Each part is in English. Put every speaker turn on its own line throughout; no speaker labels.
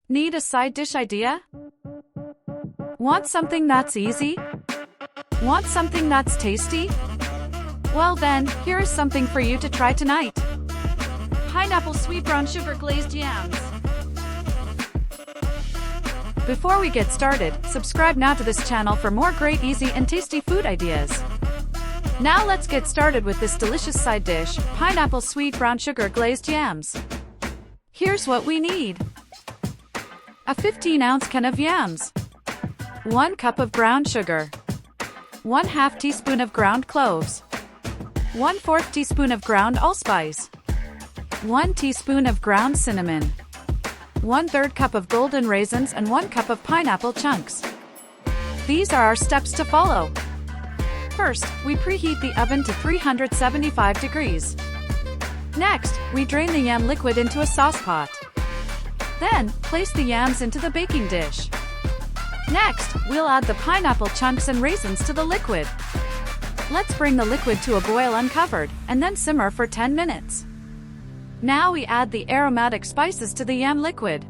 Need a side dish idea? Want something that's easy? Want something that's tasty? Well then, here is something for you to try tonight. Pineapple sweet brown sugar glazed yams. Before we get started, subscribe now to this channel for more great, easy and tasty food ideas. Now let's get started with this delicious side dish, pineapple sweet brown sugar glazed yams. Here's what we need. A 15-ounce can of yams. 1 cup of brown sugar. 1/2 teaspoon of ground cloves. 1/4 teaspoon of ground allspice. 1 teaspoon of ground cinnamon. 1/3 cup of golden raisins and 1 cup of pineapple chunks. These are our steps to follow. First, we preheat the oven to 375 degrees. Next, we drain the yam liquid into a saucepot. Then, place the yams into the baking dish. Next, we'll add the pineapple chunks and raisins to the liquid. Let's bring the liquid to a boil uncovered, and then simmer for 10 minutes. Now we add the aromatic spices to the yam liquid.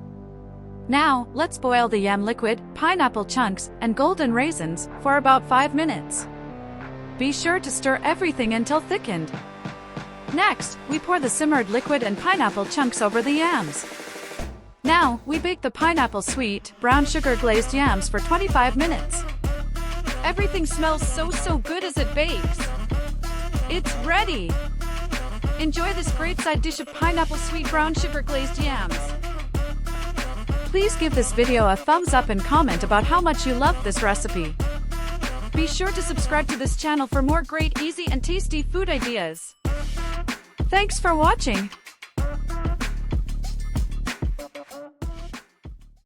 Now, let's boil the yam liquid, pineapple chunks, and golden raisins for about 5 minutes. Be sure to stir everything until thickened. Next, we pour the simmered liquid and pineapple chunks over the yams. Now, we bake the pineapple sweet, brown sugar glazed yams for 25 minutes. Everything smells so good as it bakes. It's ready! Enjoy this great side dish of pineapple sweet brown sugar glazed yams. Please give this video a thumbs up and comment about how much you love this recipe. Be sure to subscribe to this channel for more great, easy and tasty food ideas. Thanks for watching.